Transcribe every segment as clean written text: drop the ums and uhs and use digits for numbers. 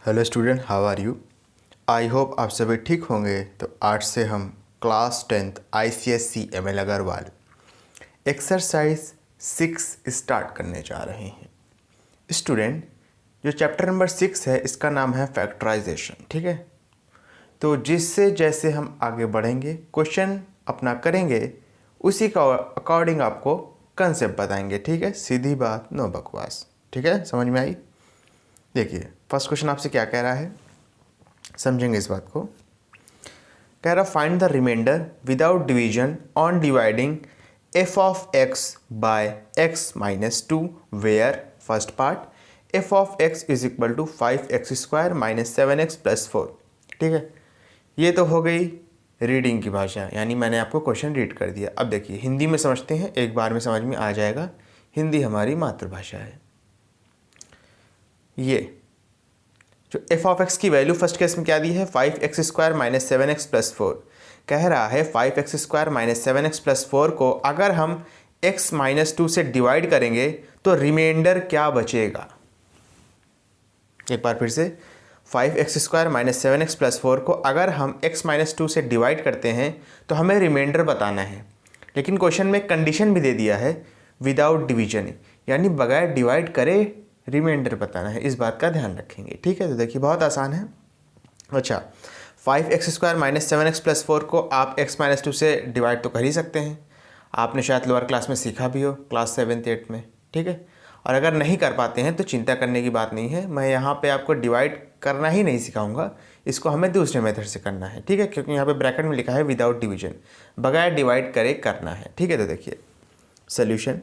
Hello student, how are you. I hope आप सभी ठीक होंगे। तो आज से हम class 10th ICSE ML Agarwal exercise 6 start करने जा रहे हैं। स्टूडेंट, जो चैप्टर नंबर 6 है इसका नाम है फैक्टराइजेशन। ठीक है, तो जिससे जैसे हम आगे बढ़ेंगे, क्वेश्चन अपना करेंगे, उसी का अकॉर्डिंग आपको कंसेप्ट बताएंगे। ठीक है, सीधी बात, नो बकवास। ठीक है, समझ में आई। देखिए फर्स्ट क्वेश्चन आपसे क्या कह रहा है, समझेंगे इस बात को। कह रहा find the remainder without division on dividing f of x by x minus 2 where first part f of x is equal to 5x² minus 7x plus 4। ठीक है, ये तो हो गई रीडिंग की भाषा, यानी मैंने आपको क्वेश्चन रीड कर दिया। अब देखिए हिंदी में समझते हैं, एक बार में समझ में आ जाएगा, हिंदी हमारी मातृभाषा है। ये जो f ऑफ x की वैल्यू फर्स्ट केस में क्या दी है, 5x² माइनस 7x प्लस 4। कह रहा है 5x² माइनस 7x प्लस 4 को अगर हम x माइनस 2 से डिवाइड करेंगे तो रिमाइंडर क्या बचेगा। एक बार फिर से, 5x² माइनस 7x प्लस 4 को अगर हम x माइनस 2 से डिवाइड करते हैं तो हमें रिमाइंडर बताना है। लेकिन क्वेश्चन में कंडीशन भी दे दिया है विदाउट डिवीजन, यानी बगैर डिवाइड करे रिमाइंडर बताना है। इस बात का ध्यान रखेंगे। ठीक है, तो देखिए बहुत आसान है। अच्छा, 5x² माइनस 7x प्लस 4 को आप x माइनस 2 से डिवाइड तो कर ही सकते हैं। आपने शायद लोअर क्लास में सीखा भी हो, क्लास 7th 8th में। ठीक है, और अगर नहीं कर पाते हैं तो चिंता करने की बात नहीं है, मैं यहाँ पे आपको डिवाइड करना ही नहीं सिखाऊंगा, इसको हमें दूसरे मेथड से करना है। ठीक है, क्योंकि यहाँ पे ब्रैकेट में लिखा है विदाउट डिवीजन, बगैर डिवाइड करे करना है। ठीक है, तो देखिए सोल्यूशन।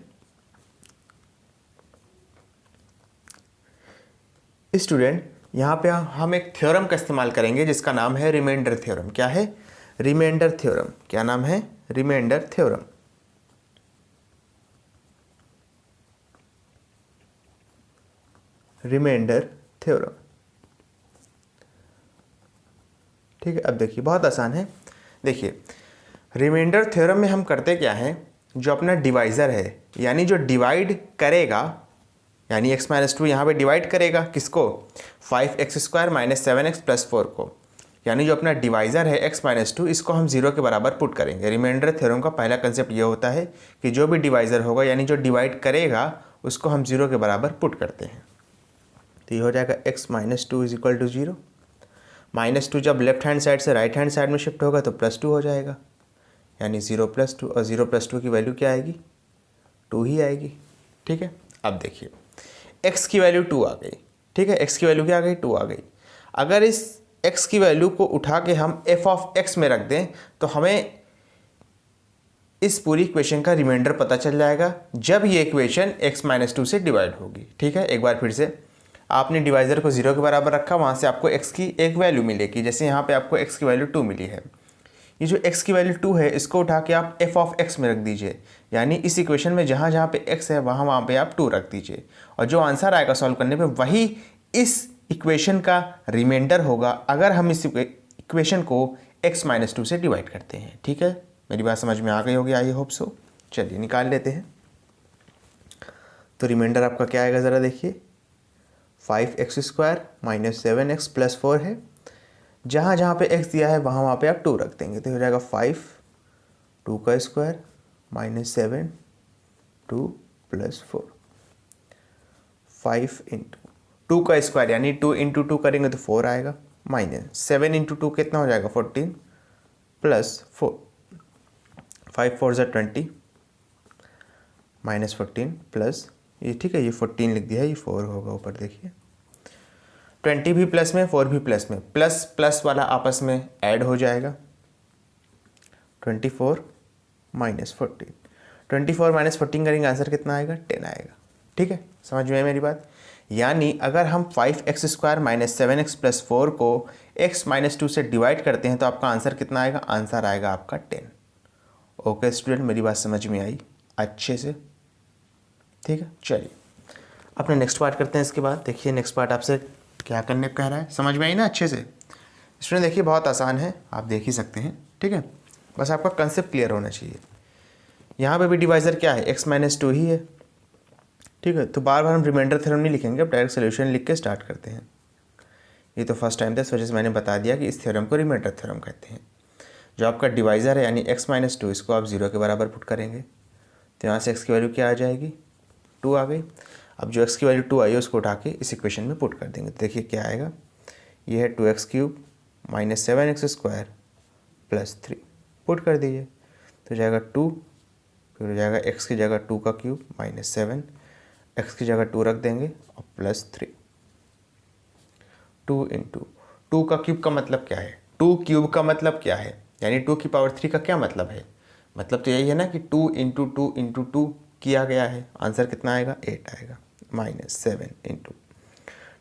स्टूडेंट, यहाँ पे हम एक थ्योरम का इस्तेमाल करेंगे जिसका नाम है रिमाइंडर थ्योरम। क्या है? Remainder theorem. क्या नाम है? Remainder theorem. Remainder theorem. ठीक है, अब देखिए बहुत आसान है। देखिए रिमाइंडर थ्योरम में हम करते क्या है, जो अपना डिवाइज़र है यानी जो डिवाइड करेगा, यानी x माइनस 2 यहाँ पर डिवाइड करेगा किसको, 5x² माइनस 7x प्लस 4 को, यानी जो अपना डिवाइज़र है x माइनस 2, इसको हम 0 के बराबर पुट करेंगे। रिमाइंडर थ्योरम का पहला कंसेप्ट ये होता है कि जो भी डिवाइज़र होगा यानी जो डिवाइड करेगा उसको हम 0 के बराबर पुट करते हैं। तो ये हो जाएगा x minus 2 is equal to 0। Minus 2 जब लेफ्ट हैंड साइड से राइट हैंड साइड में शिफ्ट होगा तो प्लस 2 हो जाएगा, यानी 0 प्लस 2, और 0 प्लस 2 की वैल्यू क्या आएगी, 2 ही आएगी। ठीक है, अब देखिए x की वैल्यू 2 आ गई। ठीक है, x की वैल्यू क्या आ गई, 2 आ गई। अगर इस x की वैल्यू को उठा के हम f ऑफ x में रख दें तो हमें इस पूरी इक्वेशन का रिमाइंडर पता चल जाएगा जब ये इक्वेशन x माइनस 2 से डिवाइड होगी। ठीक है, एक बार फिर से, आपने डिवाइज़र को 0 के बराबर रखा, वहाँ से आपको x की एक वैल्यू मिलेगी। जैसे यहाँ पे आपको x की वैल्यू 2 मिली है, ये जो x की वैल्यू 2 है इसको उठा के आप f ऑफ x में रख दीजिए, यानी इस इक्वेशन में जहाँ जहाँ पे x है वहाँ पे आप 2 रख दीजिए, और जो आंसर आएगा सॉल्व करने पे वही इस इक्वेशन का रिमाइंडर होगा अगर हम इस इक्वेशन को x माइनस 2 से डिवाइड करते हैं। ठीक है, मेरी बात समझ में आ गई होगी, आई होप सो। चलिए निकाल लेते हैं। तो रिमाइंडर आपका क्या आएगा ज़रा देखिए, 5x² माइनस 7x प्लस 4 है, जहाँ जहाँ पे x दिया है वहाँ पे आप 2 रख देंगे, तो हो जाएगा 5 2 का स्क्वायर माइनस 7 2 प्लस 4। 5 इंटू 2 का स्क्वायर यानी 2 इंटू 2 करेंगे तो 4 आएगा, माइनस 7 इंटू 2 कितना हो जाएगा, 14 प्लस 4। 5 4 ज़ा 20 माइनस 14 प्लस ये, ठीक है, ये 14 लिख दिया है, ये 4 होगा ऊपर देखिए। 20 भी प्लस में, 4 भी प्लस में, प्लस प्लस वाला आपस में ऐड हो जाएगा। 24 माइनस 14, 24 माइनस 14 करेंगे, आंसर कितना आएगा, 10 आएगा। ठीक है, समझ में आई मेरी बात। यानी अगर हम 5x² माइनस 7x प्लस 4 को x माइनस 2 से डिवाइड करते हैं तो आपका आंसर कितना आएगा, आंसर आएगा आपका 10। ओके स्टूडेंट, मेरी बात समझ में आई अच्छे से। ठीक है, चलिए अपने नेक्स्ट पार्ट करते हैं। इसके बाद देखिए नेक्स्ट पार्ट आपसे क्या करने को कह रहा है, समझ में आई ना अच्छे से। स्टूडेंट देखिए बहुत आसान है, आप देख ही सकते हैं। ठीक है, बस आपका कंसेप्ट क्लियर होना चाहिए। यहाँ पे भी डिवाइज़र क्या है, x माइनस 2 ही है। ठीक है, तो बार बार हम रिमाइंडर थ्योरम नहीं लिखेंगे, अब डायरेक्ट सोल्यूशन लिख के स्टार्ट करते हैं। ये तो फर्स्ट टाइम था, इस वजह से मैंने बता दिया कि इस थ्योरम को रिमाइंडर थ्योरम कहते हैं। जो आपका डिवाइज़र है यानी x-2 इसको आप 0 के बराबर पुट करेंगे तो यहाँ से x की वैल्यू क्या आ जाएगी, 2 आ गई। अब जो x की वैल्यू 2 आई है उसको उठा के इस इक्वेशन में पुट कर देंगे। तो देखिए क्या आएगा, ये है 2x³ minus 7x² plus 3, put कर दीजिए तो जाएगा 2, फिर हो जाएगा x की जगह 2 का क्यूब माइनस 7, x की जगह 2 रख देंगे और प्लस 3। 2 इंटू 2 का क्यूब का मतलब क्या है, 2 क्यूब का मतलब क्या है, यानी 2 की पावर 3 का क्या मतलब है, मतलब तो यही है ना कि 2 इंटू 2 इंटू 2 किया गया है। आंसर कितना आएगा, 8 आएगा। माइनस 7 इंटू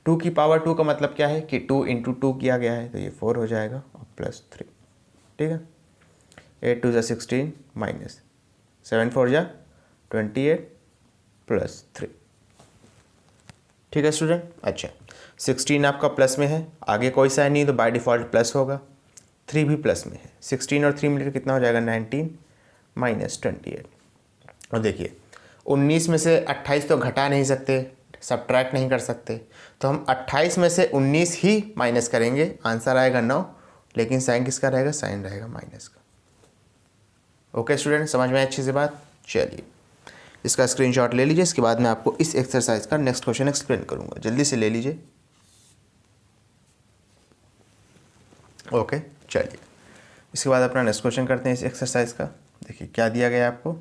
2 की पावर 2 का मतलब क्या है कि 2 इंटू 2 किया गया है, तो ये 4 हो जाएगा और प्लस 3। ठीक है, 8 2 = 16 माइनस 7 4 = 28 प्लस 3। ठीक है स्टूडेंट। अच्छा, 16 आपका प्लस में है, आगे कोई साइन नहीं तो बाय डिफ़ॉल्ट प्लस होगा, 3 भी प्लस में है, 16 और 3 मिलकर कितना हो जाएगा, 19 माइनस 28। और देखिए 19 में से 28 तो घटा नहीं सकते, सब्ट्रैक्ट नहीं कर सकते, तो हम 28 में से 19 ही माइनस करेंगे, आंसर आएगा 9, लेकिन साइन किसका रहेगा, साइन रहेगा माइनस का। ओके स्टूडेंट, समझ में अच्छी सी बात। चलिए इसका स्क्रीनशॉट ले लीजिए, इसके बाद मैं आपको इस एक्सरसाइज का नेक्स्ट क्वेश्चन एक्सप्लेन करूंगा, जल्दी से ले लीजिए। ओके चलिए इसके बाद अपना नेक्स्ट क्वेश्चन करते हैं इस एक्सरसाइज का। देखिए क्या दिया गया है आपको,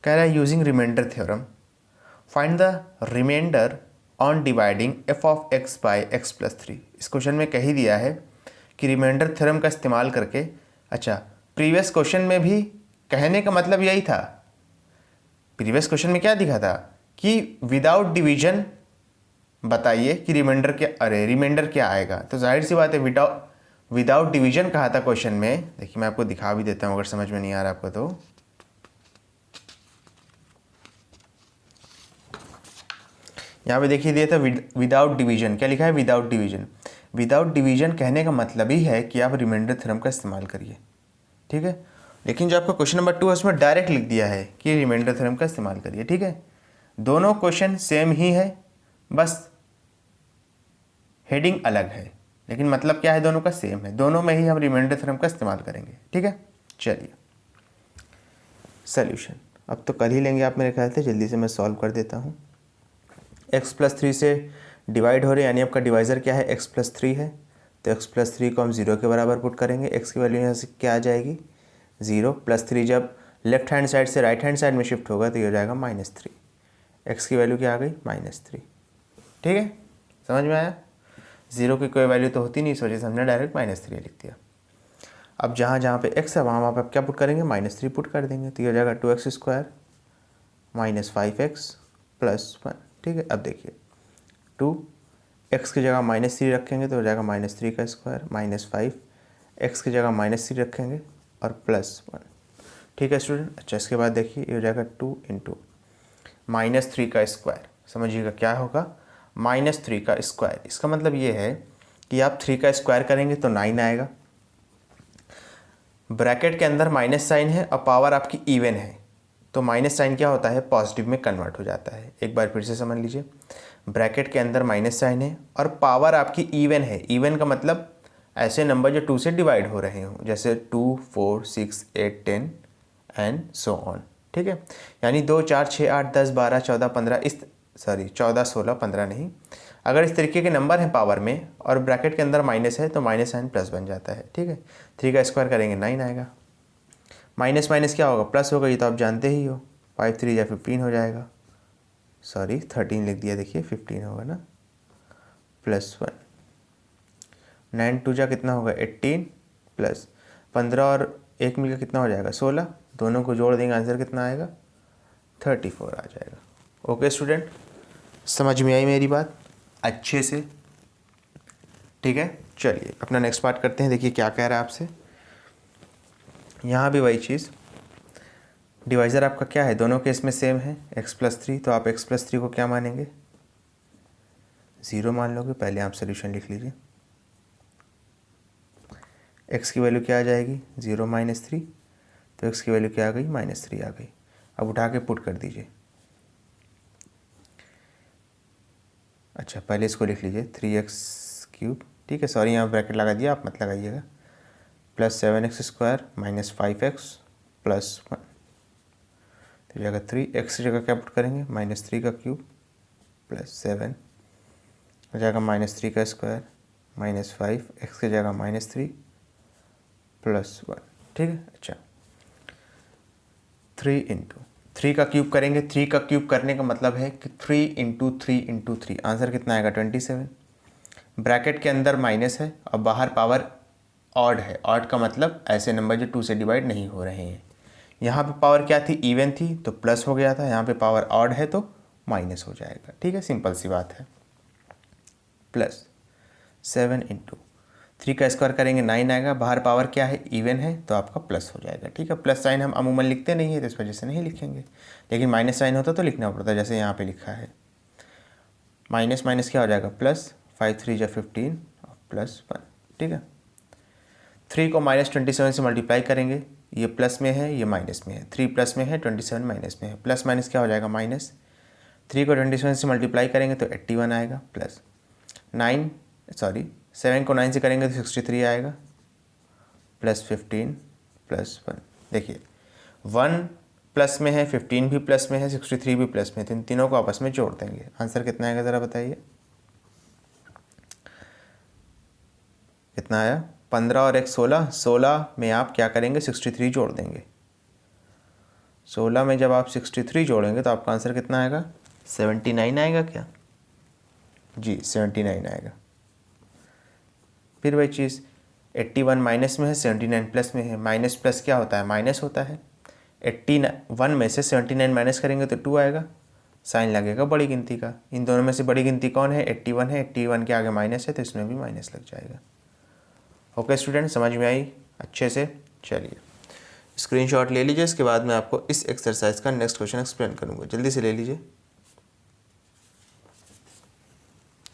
कह रहा है using remainder theorem find the remainder on dividing f of x by x plus 3। इस क्वेश्चन में कही दिया है कि रिमाइंडर थ्योरम का इस्तेमाल करके, अच्छा प्रीवियस क्वेश्चन में भी कहने का मतलब यही था, प्रीवियस क्वेश्चन में क्या दिखा था कि विदाउट डिवीजन बताइए कि रिमाइंडर क्या, अरे रिमाइंडर क्या आएगा, तो जाहिर सी बात है विदाउट डिवीजन कहा था क्वेश्चन में। देखिए मैं आपको दिखा भी देता हूँ अगर समझ में नहीं आ रहा आपको तो। यहाँ पे देखिए दिया था विदाउट डिवीजन, क्या लिखा है, विदाउट डिवीजन। विदाउट डिवीजन कहने का मतलब ही है कि आप रिमाइंडर थ्योरम का इस्तेमाल करिए। ठीक है, लेकिन जो आपका क्वेश्चन नंबर 2 है उसमें डायरेक्ट लिख दिया है कि रिमाइंडर थ्योरम का इस्तेमाल करिए। ठीक है, दोनों क्वेश्चन सेम ही है, बस हेडिंग अलग है, लेकिन मतलब क्या है, दोनों का सेम है, दोनों में ही हम रिमाइंडर थ्योरम का इस्तेमाल करेंगे। ठीक है, चलिए सॉल्यूशन अब तो कर ही लेंगे आप मेरे ख्याल से, जल्दी से मैं सॉल्व कर देता हूँ। x प्लस 3 से डिवाइड हो रहे हैं, यानी आपका डिवाइज़र क्या है, x प्लस 3 है, तो x प्लस 3 को हम 0 के बराबर पुट करेंगे। x की वैल्यू यहाँ से क्या आ जाएगी, 0, प्लस 3 जब लेफ्ट हैंड साइड से राइट हैंड साइड में शिफ्ट होगा तो ये हो जाएगा -3। x की वैल्यू क्या आ गई, -3। ठीक है, समझ में आया, 0 की कोई वैल्यू तो होती नहीं, इस वजह से हमने डायरेक्ट -3 लिख दिया। अब जहाँ जहाँ पे x है वहाँ पे आप क्या पुट करेंगे, -3 पुट कर देंगे, तो ये हो जाएगा 2x² माइनस 5x प्लस 1। ठीक है, अब देखिए 2 x की जगह -3 रखेंगे तो हो जाएगा -3 का स्क्वायर माइनस 5, x की जगह -3 रखेंगे और प्लस 1। ठीक है स्टूडेंट। अच्छा इसके बाद देखिए ये हो जाएगा 2 इंटू -3 का स्क्वायर, समझिएगा क्या होगा, -3 का स्क्वायर। इसका मतलब ये है कि आप 3 का स्क्वायर करेंगे तो 9 आएगा, ब्रैकेट के अंदर माइनस साइन है और पावर आपकी इवन है, तो माइनस साइन क्या होता है, पॉजिटिव में कन्वर्ट हो जाता है। एक बार फिर से समझ लीजिए, ब्रैकेट के अंदर माइनस साइन है और पावर आपकी इवन है। इवन का मतलब ऐसे नंबर जो 2 से डिवाइड हो रहे हों, जैसे 2 4 6 8 10 एंड सो ऑन। ठीक है, यानी 2 4 6 8 10 12 14 15 14 16 15 नहीं, अगर इस तरीके के नंबर हैं पावर में और ब्रैकेट के अंदर माइनस है तो माइनस साइन प्लस बन जाता है। ठीक है, 3 का स्क्वायर करेंगे 9 आएगा, माइनस माइनस क्या होगा, प्लस होगा, ये तो आप जानते ही हो, 5 3 या 15 हो जाएगा, सॉरी 13 लिख दिया, देखिए 15 होगा ना, प्लस 1, 9 2 जा कितना होगा 18 प्लस 15 और 1 मिलकर कितना हो जाएगा 16, दोनों को जोड़ देंगे आंसर कितना आएगा 34 आ जाएगा। ओके स्टूडेंट, समझ में आई मेरी बात अच्छे से। ठीक है, चलिए अपना नेक्स्ट पार्ट करते हैं। देखिए क्या कह रहा है आपसे, यहाँ भी वही चीज़, डिवाइज़र आपका क्या है, दोनों केस में सेम है, x प्लस 3, तो आप x प्लस 3 को क्या मानेंगे, 0 मान लोगे। पहले आप सोल्यूशन लिख लीजिए, x की वैल्यू क्या आ जाएगी, 0 -3, तो x की वैल्यू क्या आ गई, -3 आ गई। अब उठा के पुट कर दीजिए, अच्छा पहले इसको लिख लीजिए 3x³, ठीक है, सॉरी यहाँ ब्रैकेट लगा दिया, आप मत लगाइएगा, plus 7x² minus 5x plus 1, तो जगह 3x की जगह क्या पुट करेंगे, -3 प्लस 7 हो जाएगा -3² माइनस 5, x की जगह -3 प्लस 1, ठीक है। अच्छा 3 इंटू 3 का क्यूब करेंगे, 3 का क्यूब करने का मतलब है कि 3 इंटू 3 इंटू 3, आंसर कितना आएगा 27। ब्रैकेट के अंदर माइनस है और बाहर पावर ऑड है, ऑड का मतलब ऐसे नंबर जो 2 से डिवाइड नहीं हो रहे हैं। यहाँ पे पावर क्या थी, इवन थी तो प्लस हो गया था, यहाँ पे पावर ऑड है तो माइनस हो जाएगा, ठीक है, सिंपल सी बात है। प्लस 7 इंटू 3 का स्क्वायर करेंगे 9 आएगा, बाहर पावर क्या है, इवन है तो आपका प्लस हो जाएगा, ठीक है। प्लस साइन हम अमूमन लिखते नहीं है तो इस वजह से नहीं लिखेंगे, लेकिन माइनस साइन होता तो लिखना पड़ता, जैसे यहाँ पे लिखा है। माइनस माइनस क्या हो जाएगा, प्लस 5 3 जा 15 प्लस 1, ठीक है। 3 को -27 से मल्टीप्लाई करेंगे, ये प्लस में है ये माइनस में है, 3 प्लस में है 27 माइनस में है, प्लस माइनस क्या हो जाएगा माइनस। 3 को 27 से मल्टीप्लाई करेंगे तो 81 आएगा, प्लस 7 को 9 से करेंगे तो 63 आएगा, प्लस 15 प्लस 1। देखिए 1 प्लस में है, 15 भी प्लस में है, 63 भी प्लस में है, तो इन तीनों को आपस में जोड़ देंगे, आंसर कितना आएगा ज़रा बताइए, कितना आया 15 और 1 16, 16 में आप क्या करेंगे 63 जोड़ देंगे, 16 में जब आप 63 जोड़ेंगे तो आपका आंसर कितना आएगा 79 आएगा क्या, जी 79 आएगा। फिर वही चीज़ 81 माइनस में है, 79 प्लस में है, माइनस प्लस क्या होता है, माइनस होता है। 81 में से 79 माइनस करेंगे तो 2 आएगा, साइन लगेगा बड़ी गिनती का, इन दोनों में से बड़ी गिनती कौन है, 81 है, 81 के आगे माइनस है तो इसमें भी माइनस लग जाएगा। ओके स्टूडेंट, समझ में आई अच्छे से, चलिए स्क्रीनशॉट ले लीजिए, इसके बाद मैं आपको इस एक्सरसाइज का नेक्स्ट क्वेश्चन एक्सप्लेन करूँगा, जल्दी से ले लीजिए।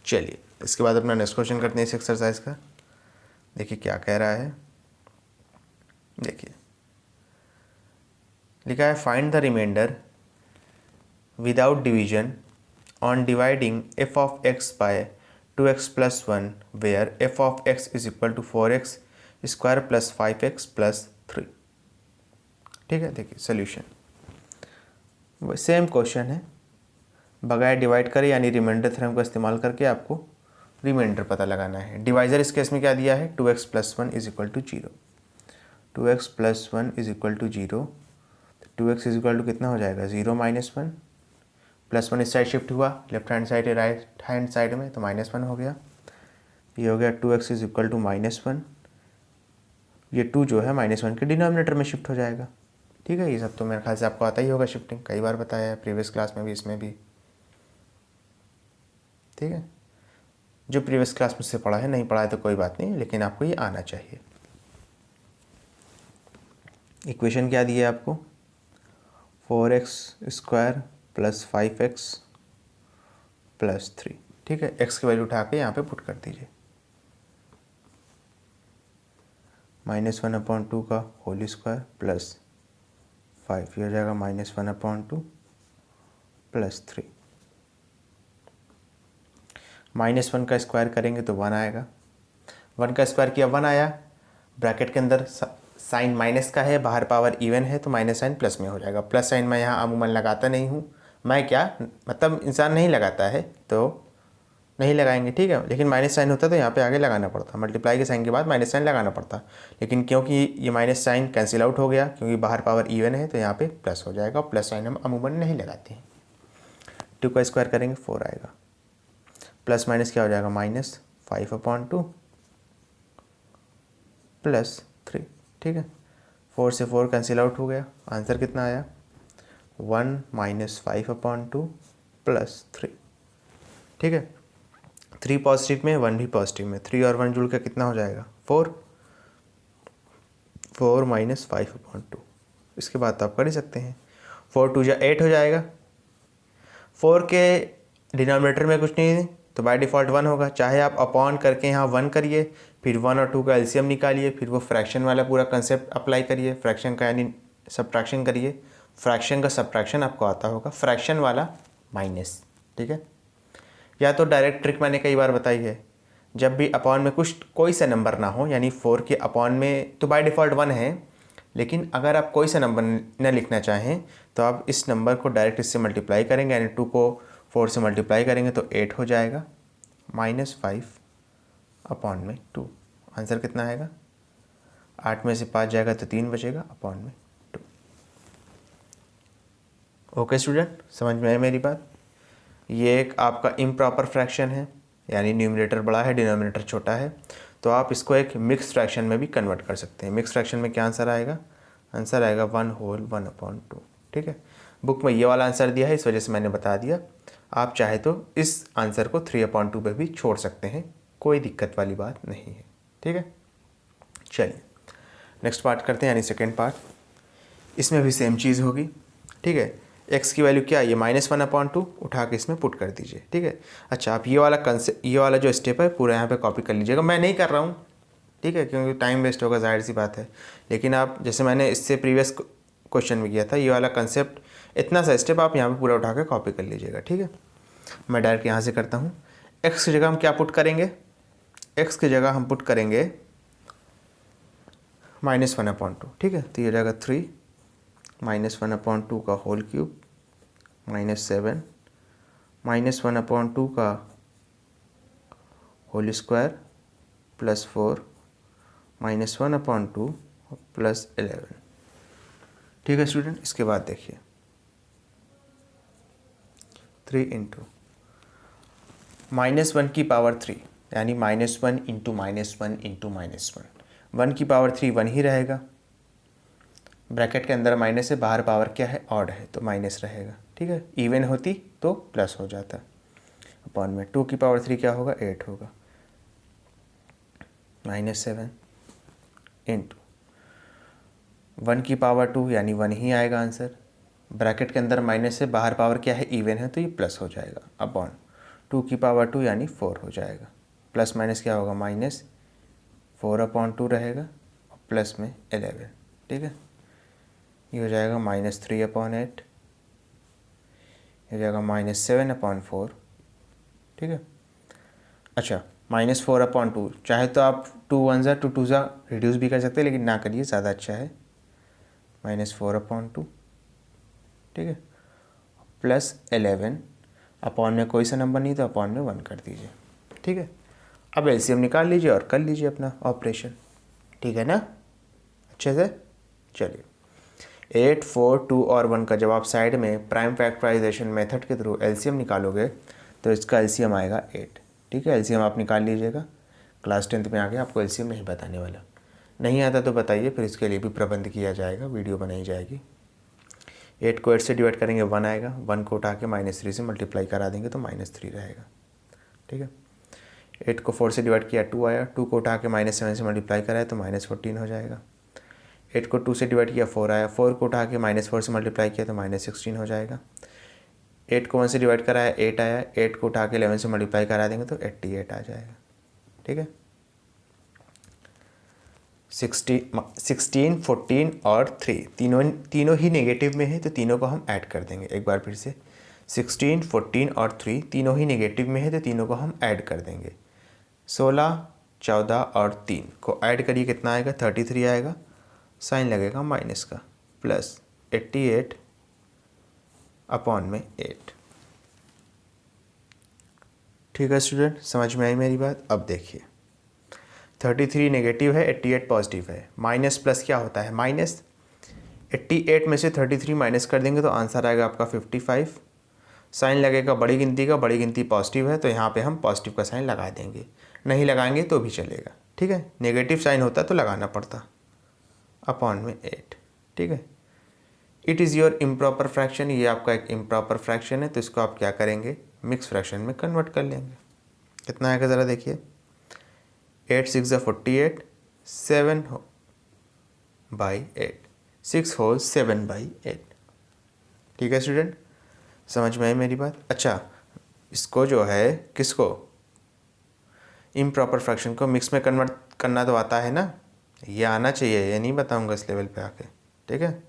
चलिए इसके बाद अपना नेक्स्ट क्वेश्चन करते हैं इस एक्सरसाइज का। देखिए क्या कह रहा है, देखिए लिखा है find the remainder without division on dividing f of x by 2x plus 1 where f of x is equal to 4x square plus 5x plus 3, ठीक है। देखिए सोल्यूशन सेम क्वेश्चन है, बगैर डिवाइड करे यानी रिमाइंडर थ्योरम का इस्तेमाल करके आपको रिमाइंडर पता लगाना है। डिवाइजर इस केस में क्या दिया है, 2x plus 1 is equal to 0, 2x plus 1 is equal to 0, 2x is equal to कितना हो जाएगा 0 माइनस 1, प्लस 1 इस साइड शिफ्ट हुआ left hand side right hand side में तो -1 हो गया, ये हो गया 2x इज इक्वल टू -1, ये 2 जो है -1 के डिनोमिनेटर में शिफ्ट हो जाएगा, ठीक है। ये सब तो मेरे ख्याल से आपको आता ही होगा, शिफ्टिंग कई बार बताया है प्रीवियस क्लास में भी, इसमें भी, ठीक है। जो प्रीवियस क्लास में से पढ़ा है, नहीं पढ़ा है तो कोई बात नहीं, लेकिन आपको ये आना चाहिए। इक्वेशन क्या दी है आपको, 4x square plus 5x plus 3, ठीक है। x की वैल्यू उठा के यहाँ पे पुट कर दीजिए, -1/2 का होल स्क्वायर प्लस 5, ये हो जाएगा -1/2 प्लस 3, -1 का स्क्वायर करेंगे तो 1 आएगा, 1 का स्क्वायर किया 1 आया, ब्रैकेट के अंदर साइन माइनस का है, बाहर पावर इवन है तो माइनस साइन प्लस में हो जाएगा। प्लस साइन मैं यहाँ अमूमन लगाता नहीं हूँ, मैं क्या मतलब इंसान नहीं लगाता है तो नहीं लगाएंगे, ठीक है, लेकिन माइनस साइन होता तो यहाँ पे आगे लगाना पड़ता, मल्टीप्लाई के साइन के बाद माइनस साइन लगाना पड़ता, लेकिन क्योंकि ये माइनस साइन कैंसिल आउट हो गया, क्योंकि बाहर पावर इवन है तो यहाँ पे प्लस हो जाएगा, प्लस साइन हम अमूमन नहीं लगाते हैं। 2 का स्क्वायर करेंगे 4 आएगा, प्लस माइनस क्या हो जाएगा -5/2 प्लस 3, ठीक है। 4 से 4 कैंसिल आउट हो गया, आंसर कितना आया 1 -5/2 प्लस 3, ठीक है। 3 पॉजिटिव में 1 भी पॉजिटिव में, 3 और 1 जुड़ कर कितना हो जाएगा 4, 4 -5/2, इसके बाद तो आप कर ही सकते हैं, 4 2 जा 8 हो जाएगा, 4 के डिनोमिनेटर में कुछ नहीं तो बाय डिफ़ॉल्ट 1 होगा, चाहे आप अपॉन करके यहाँ 1 करिए, फिर 1 और 2 का एलसीएम निकालिए, फिर वो फ्रैक्शन वाला पूरा कंसेप्ट अप्लाई करिए, फ्रैक्शन का यानी सब्ट्रैक्शन करिए, फ्रैक्शन का सब्ट्रैक्शन आपको आता होगा, फ्रैक्शन वाला माइनस, ठीक है। या तो डायरेक्ट ट्रिक मैंने कई बार बताई है, जब भी अपॉन में कुछ कोई सा नंबर ना हो, यानी 4 के अपॉन में तो बाय डिफ़ॉल्ट 1 है, लेकिन अगर आप कोई सा नंबर न लिखना चाहें तो आप इस नंबर को डायरेक्ट इससे मल्टीप्लाई करेंगे, यानी 2 को 4 से मल्टीप्लाई करेंगे तो 8 हो जाएगा, -5 अपॉन में 2। आंसर कितना आएगा? 8 में से 5 जाएगा तो 3 बचेगा, अपॉन में 2। ओके स्टूडेंट, समझ में आई मेरी बात? ये एक आपका इम्प्रॉपर फ्रैक्शन है, यानी न्यूमरेटर बड़ा है, डिनोमिनेटर छोटा है, तो आप इसको एक मिक्स फ्रैक्शन में भी कन्वर्ट कर सकते हैं। मिक्स फ्रैक्शन में क्या आंसर आएगा? आंसर आएगा 1/1/2। ठीक है, बुक में ये वाला आंसर दिया है, इस वजह से मैंने बता दिया। आप चाहे तो इस आंसर को 3/2 पे भी छोड़ सकते हैं, कोई दिक्कत वाली बात नहीं है। ठीक है, चलिए नेक्स्ट पार्ट करते हैं, यानी सेकेंड पार्ट। इसमें भी सेम चीज़ होगी। ठीक है, x की वैल्यू क्या है? ये -1/2 उठा के इसमें पुट कर दीजिए। ठीक है, अच्छा आप ये वाला जो स्टेप है पूरा यहाँ पे कॉपी कर लीजिएगा। मैं नहीं कर रहा हूँ, ठीक है, क्योंकि टाइम वेस्ट होगा, जाहिर सी बात है। लेकिन आप जैसे मैंने इससे प्रीवियस क्वेश्चन में किया था, ये वाला कंसेप्ट, इतना सा स्टेप आप यहाँ पे पूरा उठा के कॉपी कर लीजिएगा। ठीक है, मैं डायरेक्ट यहाँ से करता हूँ। x की जगह हम क्या पुट करेंगे? x की जगह हम पुट करेंगे -1/2। ठीक है, तो ये रहेगा 3 -1/2 का होल क्यूब -7 -1/2 का होल स्क्वायर +4 -1/2 +11। ठीक है स्टूडेंट, इसके बाद देखिए 3 इंटू -1 की पावर 3, यानी -1 इंटू -1 इंटू -1। 1 की पावर 3 1 ही रहेगा, ब्रैकेट के अंदर माइनस है, बाहर पावर क्या है? ऑड है, तो माइनस रहेगा। ठीक है, इवन होती तो प्लस हो जाता। अपॉन में 2 की पावर 3 क्या होगा? 8 होगा, -7 इंटू 1 की पावर 2, यानी 1 ही आएगा आंसर। ब्रैकेट के अंदर माइनस है, बाहर पावर क्या है? इवन है, तो ये प्लस हो जाएगा। अपॉन 2 की पावर 2 यानी 4 हो जाएगा। प्लस माइनस क्या होगा? -4/2 रहेगा, और प्लस में 11। ठीक है, ये हो जाएगा -3/8, ये हो जाएगा -7/4। ठीक है, अच्छा -4/2, चाहे तो आप 2 1 ज़ा 2 2 ज़ा रिड्यूस भी कर सकते हैं, लेकिन ना करिए, ज़्यादा अच्छा है। -4/2, ठीक है, +11। अपॉन में कोई सा नंबर नहीं, तो अपॉन में 1 कर दीजिए। ठीक है, अब एलसीएम निकाल लीजिए और कर लीजिए अपना ऑपरेशन। ठीक है ना, अच्छे से। चलिए 8 4 2 और 1 का जब आप साइड में प्राइम फैक्टराइजेशन मेथड के थ्रू एलसीएम निकालोगे तो इसका एलसीएम आएगा 8। ठीक है, एलसीएम आप निकाल लीजिएगा। क्लास 10th में आके आपको एलसीएम नहीं बताने वाला, नहीं आता तो बताइए, फिर इसके लिए भी प्रबंध किया जाएगा, वीडियो बनाई जाएगी। 8 को 8 से डिवाइड करेंगे 1 आएगा, 1 को उठा के -3 से मल्टीप्लाई करा देंगे तो -3 रहेगा। ठीक है, 8 को 4 से डिवाइड किया 2 आया, 2 को उठा के -7 से मल्टीप्लाई कराए तो -14 हो जाएगा। 8 को 2 से डिवाइड किया 4 आया, 4 को उठा के -4 से मल्टीप्लाई किया तो -16 हो जाएगा। 8 को 1 से डिवाइड कराया 8 आया, 8 को उठा के 11 से मल्टीप्लाई करा देंगे तो 88 आ जाएगा। ठीक है, 16 14 और 3 तीनों ही नेगेटिव में है, तो तीनों को हम ऐड कर देंगे। एक बार फिर से 16 14 और 3 तीनों ही नेगेटिव में है, तो तीनों को हम ऐड कर देंगे। 16 14 और 3 को ऐड करिए, कितना आएगा? 33 आएगा, साइन लगेगा माइनस का, +88 अपॉन में 8। ठीक है स्टूडेंट, समझ में आई मेरी बात? अब देखिए 33 नेगेटिव है, 88 पॉजिटिव है, माइनस प्लस क्या होता है? माइनस। 88 में से 33 माइनस कर देंगे तो आंसर आएगा आपका 55। साइन लगेगा बड़ी गिनती का, बड़ी गिनती पॉजिटिव है, तो यहाँ पे हम पॉजिटिव का साइन लगा देंगे, नहीं लगाएंगे तो भी चलेगा। ठीक है, नेगेटिव साइन होता तो लगाना पड़ता, अपॉन में 8। ठीक है, it is your improper fraction, ये आपका एक इम्प्रॉपर फ्रैक्शन है, तो इसको आप क्या करेंगे? मिक्स फ्रैक्शन में कन्वर्ट कर लेंगे। कितना आएगा ज़रा देखिए, 8 6 48, 7/8, 6 होल 7/8। ठीक है स्टूडेंट, समझ में आई मेरी बात? अच्छा, इसको जो है, किसको? इम्प्रॉपर फ्रैक्शन को मिक्स में कन्वर्ट करना तो आता है ना, ये आना चाहिए, ये नहीं बताऊंगा इस लेवल पे आके। ठीक है,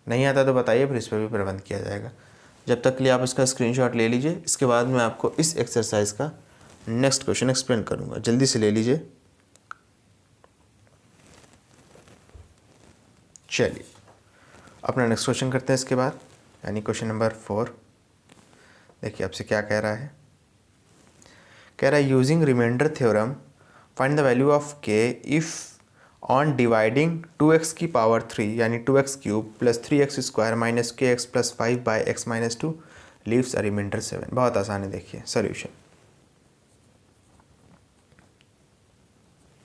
नहीं आता तो बताइए, फिर इस पर भी प्रबंध किया जाएगा। जब तक के लिए आप इसका स्क्रीनशॉट ले लीजिए, इसके बाद मैं आपको इस एक्सरसाइज का नेक्स्ट क्वेश्चन एक्सप्लेन करूँगा। जल्दी से ले लीजिए। चलिए अपना नेक्स्ट क्वेश्चन करते हैं इसके बाद, यानी क्वेश्चन नंबर 4। देखिए आपसे क्या कह रहा है। कह रहा है using remainder theorem find the value of k if on dividing 2x की पावर 3 यानी 2x cube plus 3x square minus k x plus 5 by x minus 2 leaves a remainder 7। बहुत आसान है। देखिए सोल्यूशन,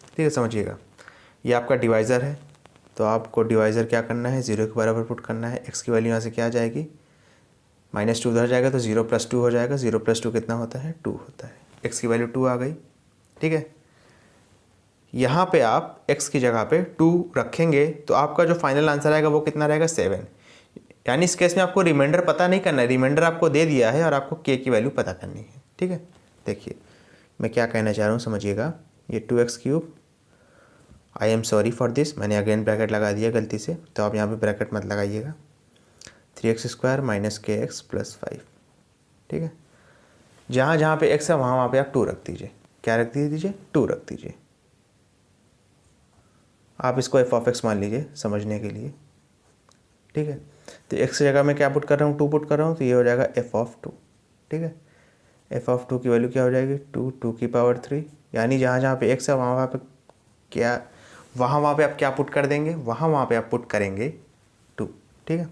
ठीक है, समझिएगा। ये आपका डिवाइज़र है, तो आपको डिवाइज़र क्या करना है, 0 के बराबर पुट करना है। x की वैल्यू यहाँ से क्या आ जाएगी, -2 उधर जाएगा तो 0 + 2 हो जाएगा। 0 + 2 कितना होता है, 2 होता है। x की वैल्यू 2 आ गई, ठीक है। यहाँ पे आप x की जगह पे 2 रखेंगे तो आपका जो फाइनल आंसर आएगा वो कितना रहेगा, 7। यानी इस केस में आपको रिमाइंडर पता नहीं करना है, रिमाइंडर आपको दे दिया है और आपको k की वैल्यू पता करनी है, ठीक है। देखिए मैं क्या कहना चाह रहा हूँ, समझिएगा। ये 2x cube, I am sorry for this, मैंने अगेन ब्रैकेट लगा दिया गलती से, तो आप यहाँ पे ब्रैकेट मत लगाइएगा। 3x square minus k x plus 5, ठीक है। जहाँ जहाँ पे x है वहाँ वहाँ पे आप 2 रख दीजिए। क्या रख दीजिए, 2 रख दीजिए। आप इसको f(x) मान लीजिए समझने के लिए, ठीक है। तो x की जगह मैं क्या पुट कर रहा हूँ, 2 पुट कर रहा हूँ, तो ये हो जाएगा f(2), ठीक है। f(2) की वैल्यू क्या हो जाएगी, 2 की पावर 3, यानी जहाँ जहाँ पे x है वहाँ वहाँ पे क्या, वहाँ वहाँ पे आप क्या पुट कर देंगे, वहाँ वहाँ पे आप पुट करेंगे 2, ठीक है।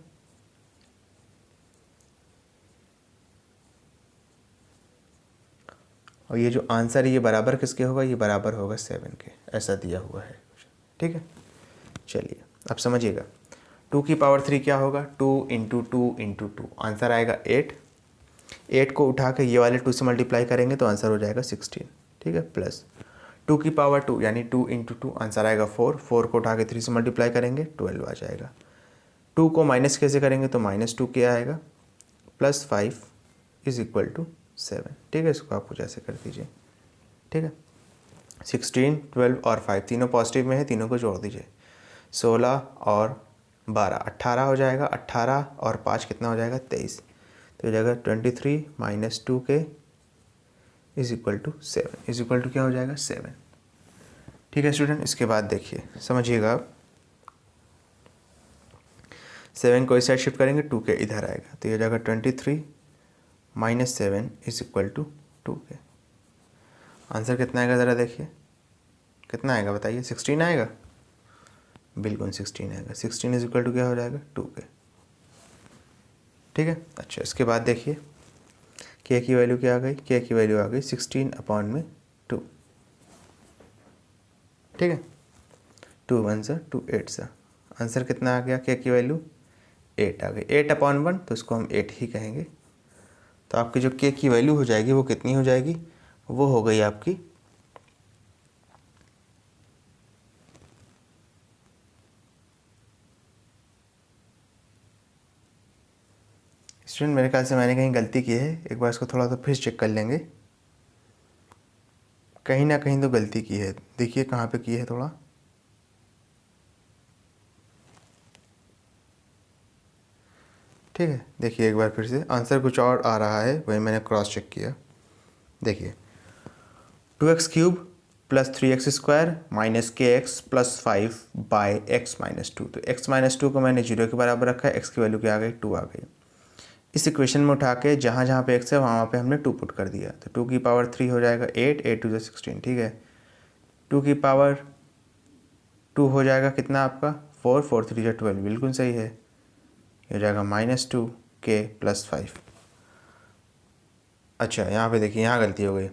और ये जो आंसर है ये बराबर किसके होगा, ये बराबर होगा 7 के, ऐसा दिया हुआ है, ठीक है। चलिए अब समझिएगा, 2 की पावर 3 क्या होगा, 2 × 2 × 2, आंसर आएगा 8। 8 को उठा के ये वाले 2 से मल्टीप्लाई करेंगे तो आंसर हो जाएगा 16, ठीक है। प्लस 2 की पावर 2 यानी 2 × 2, आंसर आएगा 4। 4 को उठा के 3 से मल्टीप्लाई करेंगे 12 आ जाएगा। 2 को माइनस कैसे करेंगे तो -2 क्या आएगा, प्लस 5 = 7, ठीक है। इसको आप कुछ ऐसे कर दीजिए, ठीक है। 16, 12 और 5 तीनों पॉजिटिव में है, तीनों को जोड़ दीजिए। 16 और 12 18 हो जाएगा। 18 और 5 कितना हो जाएगा, 23। तो हो जाएगा 23 - 2k = 7 क्या हो जाएगा, 7, ठीक है स्टूडेंट। इसके बाद देखिए समझिएगा, 7 को इस साइड शिफ्ट करेंगे, 2k इधर आएगा, तो ये हो जाएगा 23 - 7 = 2k। आंसर कितना आएगा ज़रा देखिए, कितना आएगा बताइए, 16 आएगा, बिल्कुल 16 आएगा। 16 = क्या हो जाएगा, 2k, ठीक है। अच्छा इसके बाद देखिए k की वैल्यू क्या आ गई, k की वैल्यू आ गई 16/2, ठीक है। 2 1 सा 2 8 सा, आंसर कितना आ गया, k की वैल्यू 8 आ गई। 8/1 तो इसको हम 8 ही कहेंगे। तो आपकी जो k की वैल्यू हो जाएगी वो कितनी हो जाएगी, वो हो गई आपकी स्टूडेंट, मेरे ख्याल से मैंने कहीं गलती की है, एक बार इसको थोड़ा सा फिर चेक कर लेंगे। कहीं ना कहीं तो गलती की है, देखिए कहाँ पे की है थोड़ा। ठीक है देखिए एक बार फिर से, आंसर कुछ और आ रहा है, वही मैंने क्रॉस चेक किया। देखिए 2x cube plus 3x square minus k x plus 5 by x minus 2। तो x माइनस 2 को मैंने 0 के बराबर रखा है, x की वैल्यू क्या आ गई, 2 आ गई। इस इक्वेशन में उठा के जहाँ जहाँ पे x है वहाँ पे हमने 2 पुट कर दिया, तो 2 की पावर 3 हो जाएगा 8, 8 × 2 = 16, ठीक है। 2 की पावर 2 हो जाएगा कितना आपका, 4, 4 × 3 = 12, बिल्कुल सही है। ये हो जाएगा -2k + 5। अच्छा यहाँ पे देखिए, यहाँ गलती हो गई,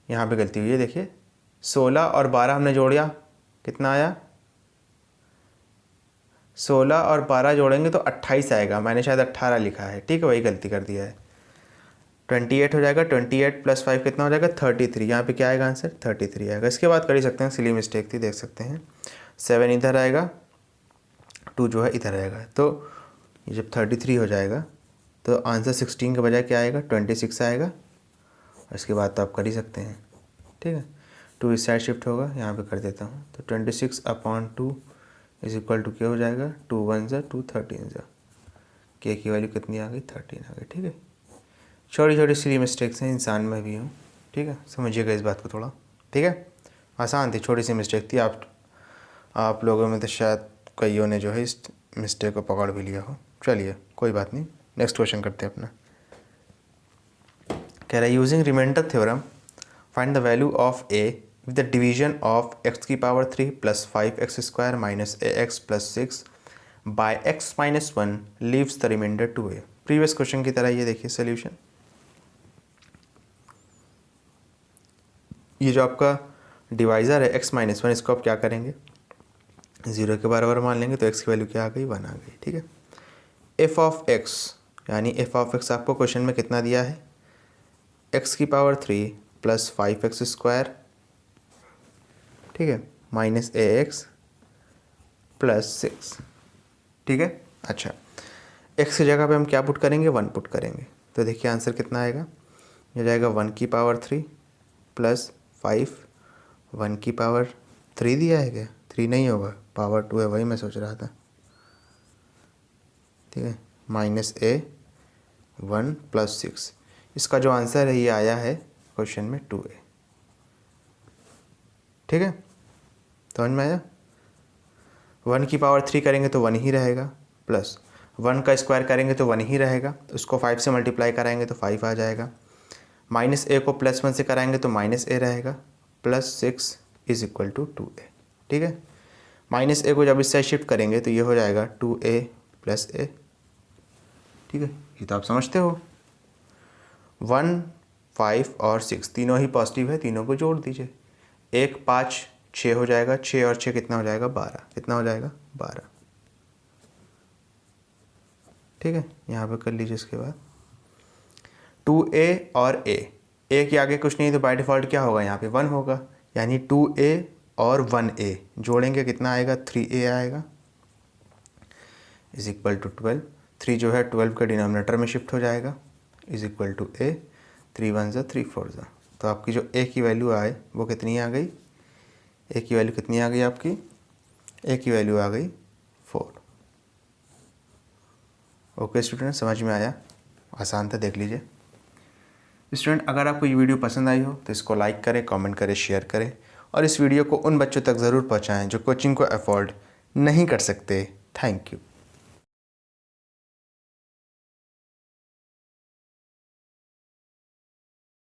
यहाँ पे गलती हुई है। देखिए 16 और 12 हमने जोड़िया, कितना आया, 16 और 12 जोड़ेंगे तो 28 आएगा, मैंने शायद 18 लिखा है, ठीक है, वही गलती कर दिया है। 28 हो जाएगा, 28 + 5 कितना हो जाएगा, 33। यहाँ पे क्या आएगा आंसर, 33 आएगा। इसके बाद कर ही सकते हैं, सिली मिस्टेक थी, देख सकते हैं 7 इधर आएगा, 2 जो है इधर आएगा, तो ये जब 33 हो जाएगा तो आंसर 16 के बजाय क्या आएगा, 26 आएगा। और इसके बाद तो आप कर ही सकते हैं, ठीक है। 2 इस साइड शिफ्ट होगा, यहाँ पे कर देता हूँ, तो 26/2 = क्या हो जाएगा, 2 1 = 2, 13 = के की वैल्यू कितनी आ गई 13 आ गई। ठीक है, छोटी छोटी सी मिस्टेक्स हैं, इंसान में भी हूँ। ठीक है, समझिएगा इस बात को थोड़ा। ठीक है, आसान थी, छोटी सी मिस्टेक थी। आप लोगों में तो शायद कईयों ने जो है इस मिस्टेक को पकड़ भी लिया हो। चलिए कोई बात नहीं, नेक्स्ट क्वेश्चन करते हैं अपना। कह रहा है using remainder theorem find the value of a with the division of x की power 3 plus 5x square minus ax plus 6 by x minus 1 leaves the remainder two a. Previous question की तरह ये देखिए सोल्यूशन। ये जो आपका divisor है x minus 1, इसको आप क्या करेंगे, 0 के बराबर मान लेंगे, तो x की वैल्यू क्या आ गई 1 आ गई। ठीक है, f ऑफ x यानी f ऑफ x आपको क्वेश्चन में कितना दिया है, x की पावर 3 प्लस 5x स्क्वायर, ठीक है, माइनस ax प्लस 6। ठीक है, अच्छा x की जगह पे हम क्या पुट करेंगे, 1 पुट करेंगे, तो देखिए आंसर कितना आएगा, ये जाएगा 1 की पावर 3 प्लस 5, 1 की पावर 3 दिया है क्या, 3 नहीं होगा, पावर 2 है, वही मैं सोच रहा था। ठीक है, माइनस a 1 प्लस 6, इसका जो आंसर है ये आया है क्वेश्चन में 2a। ठीक है, समझ में आया। 1 की पावर 3 करेंगे तो 1 ही रहेगा, प्लस 1 का स्क्वायर करेंगे तो 1 ही रहेगा, उसको 5 से मल्टीप्लाई कराएंगे तो 5 आ जाएगा, माइनस a को प्लस 1 से कराएंगे तो माइनस a रहेगा, plus 6 is equal to 2a। ठीक है, माइनस a को जब इस साइड शिफ्ट करेंगे तो ये हो जाएगा 2a प्लस a। ठीक है, ये तो आप समझते हो। 1, 5 और 6 तीनों ही पॉजिटिव है, तीनों को जोड़ दीजिए, 1, 5, 6 हो जाएगा, 6 और 6 कितना हो जाएगा 12, कितना हो जाएगा 12। ठीक है, यहाँ पे कर लीजिए। इसके बाद 2a और a के आगे कुछ नहीं तो बाय डिफ़ॉल्ट क्या होगा, यहाँ पे 1 होगा, यानी 2a और 1a जोड़ेंगे कितना आएगा, 3a आएगा, इज इक्वल टू 12। 3 जो है 12 का डिनोमिनेटर में शिफ्ट हो जाएगा, इज इक्वल टू a, 3 1 ज़ा 3 4 ज़ा, तो आपकी जो a की वैल्यू आए वो कितनी आ गई, a की वैल्यू कितनी आ गई आपकी, a की वैल्यू आ गई 4। ओके स्टूडेंट, समझ में आया, आसान था, देख लीजिए। स्टूडेंट अगर आपको ये वीडियो पसंद आई हो तो इसको लाइक करें, कमेंट करें, शेयर करें, और इस वीडियो को उन बच्चों तक ज़रूर पहुँचाएँ जो कोचिंग को अफोर्ड नहीं कर सकते। Thank you.